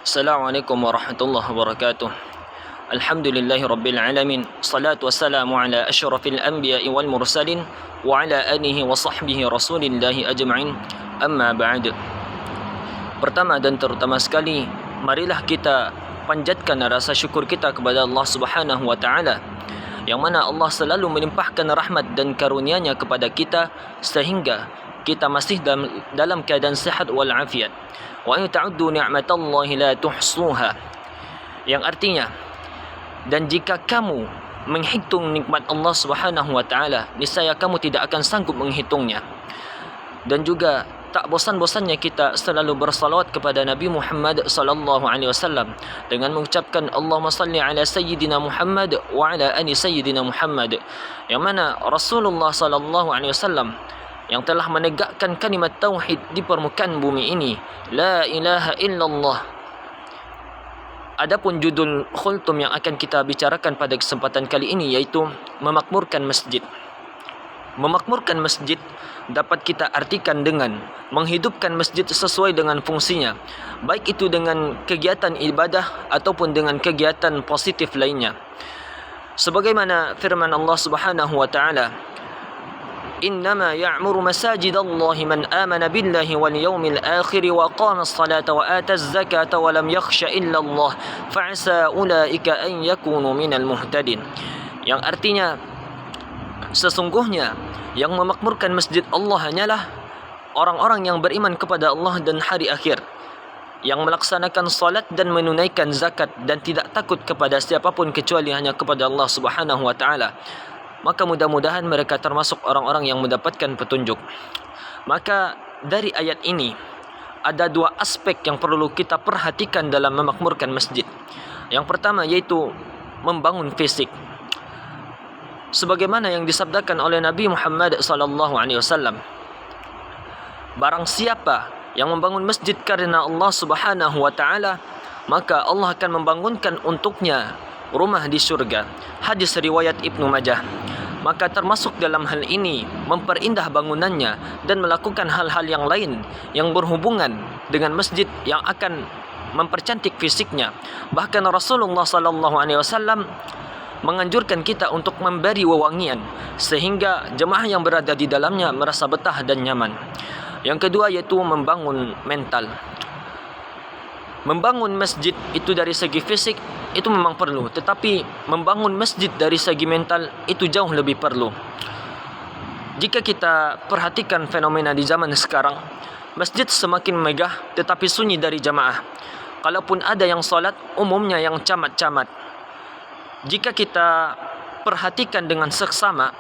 Assalamualaikum warahmatullahi wabarakatuh. Alhamdulillahi rabbil alamin. Salatu wassalamu ala asyrafil anbiya'i wal mursalin wa ala alihi wa sahbihi rasulillahi ajma'in. Amma ba'd. Pertama dan terutama sekali, marilah kita panjatkan rasa syukur kita kepada Allah Subhanahu wa taala, yang mana Allah selalu melimpahkan rahmat dan karunia-Nya kepada kita sehingga kita masih dalam keadaan sehat wal afiat. Wa in ta'uddu ni'matallahi la tuhsuha. Yang artinya, dan jika kamu menghitung nikmat Allah Subhanahu wa taala, niscaya kamu tidak akan sanggup menghitungnya. Dan juga tak bosan-bosannya kita selalu bersalawat kepada Nabi Muhammad sallallahu alaihi wasallam dengan mengucapkan Allahumma salli ala sayyidina Muhammad wa ala ali sayyidina Muhammad, yang mana Rasulullah sallallahu alaihi wasallam yang telah menegakkan kalimat tauhid di permukaan bumi ini, la ilaha illallah. Adapun judul khultum yang akan kita bicarakan pada kesempatan kali ini yaitu memakmurkan masjid. Memakmurkan masjid dapat kita artikan dengan menghidupkan masjid sesuai dengan fungsinya, baik itu dengan kegiatan ibadah ataupun dengan kegiatan positif lainnya. Sebagaimana firman Allah Subhanahu wa taala, إنما يعمر مساجد الله من آمن بالله واليوم الآخر وقام الصلاة وآتى الزكاة ولم يخش إلا الله فعسى أولئك أن يكونوا من المهتدين. Yang artinya, sesungguhnya yang memakmurkan masjid Allah hanyalah orang-orang yang beriman kepada Allah dan hari akhir, yang melaksanakan salat dan menunaikan zakat dan tidak takut kepada siapapun kecuali hanya kepada Allah Subhanahu wa taala. Maka mudah-mudahan mereka termasuk orang-orang yang mendapatkan petunjuk. Maka dari ayat ini ada dua aspek yang perlu kita perhatikan dalam memakmurkan masjid. Yang pertama yaitu membangun fisik. Sebagaimana yang disabdakan oleh Nabi Muhammad sallallahu alaihi wasallam, barang siapa yang membangun masjid karena Allah Subhanahu wa taala, maka Allah akan membangunkan untuknya rumah di surga. Hadis riwayat Ibnu Majah. Maka termasuk dalam hal ini memperindah bangunannya dan melakukan hal-hal yang lain yang berhubungan dengan masjid yang akan mempercantik fisiknya. Bahkan Rasulullah sallallahu alaihi wasallam menganjurkan kita untuk memberi wewangian sehingga jemaah yang berada di dalamnya merasa betah dan nyaman. Yang kedua yaitu membangun mental. Membangun masjid itu dari segi fisik itu memang perlu, tetapi membangun masjid dari segi mental itu jauh lebih perlu. Jika kita perhatikan fenomena di zaman sekarang, masjid semakin megah tetapi sunyi dari jamaah. Kalaupun ada yang salat, umumnya yang camat-camat. Jika kita perhatikan dengan seksama,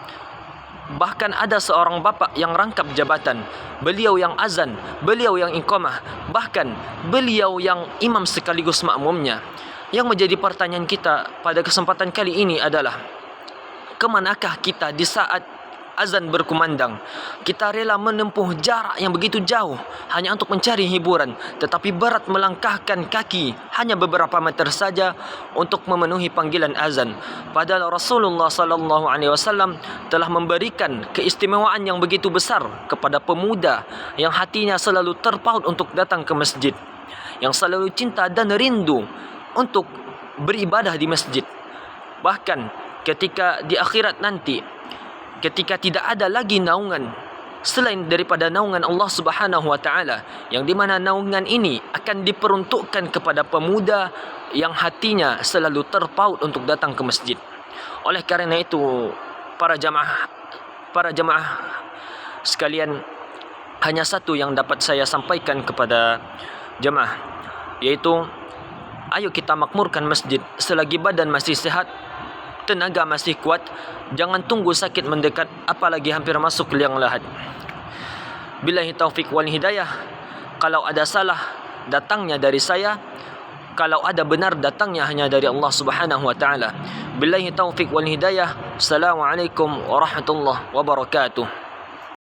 bahkan ada seorang bapak yang rangkap jabatan, beliau yang azan, beliau yang iqamah, bahkan beliau yang imam sekaligus makmumnya. Yang menjadi pertanyaan kita pada kesempatan kali ini adalah, kemanakah kita di saat azan berkumandang? Kita rela menempuh jarak yang begitu jauh hanya untuk mencari hiburan, tetapi berat melangkahkan kaki hanya beberapa meter saja untuk memenuhi panggilan azan. Padahal Rasulullah sallallahu alaihi wasallam telah memberikan keistimewaan yang begitu besar kepada pemuda yang hatinya selalu terpaut untuk datang ke masjid, yang selalu cinta dan rindu untuk beribadah di masjid. Bahkan ketika di akhirat nanti, ketika tidak ada lagi naungan selain daripada naungan Allah Subhanahu wa taala, yang di mana naungan ini akan diperuntukkan kepada pemuda yang hatinya selalu terpaut untuk datang ke masjid. Oleh karena itu, para jamaah sekalian, hanya satu yang dapat saya sampaikan kepada jamaah, yaitu ayo kita makmurkan masjid selagi badan masih sehat, tenaga masih kuat. Jangan tunggu sakit mendekat, apalagi hampir masuk liang lahat. Billahi taufik wal hidayah. Kalau ada salah, datangnya dari saya. Kalau ada benar, datangnya hanya dari Allah Subhanahu wa taala. Billahi taufik wal hidayah. Assalamualaikum warahmatullahi wabarakatuh.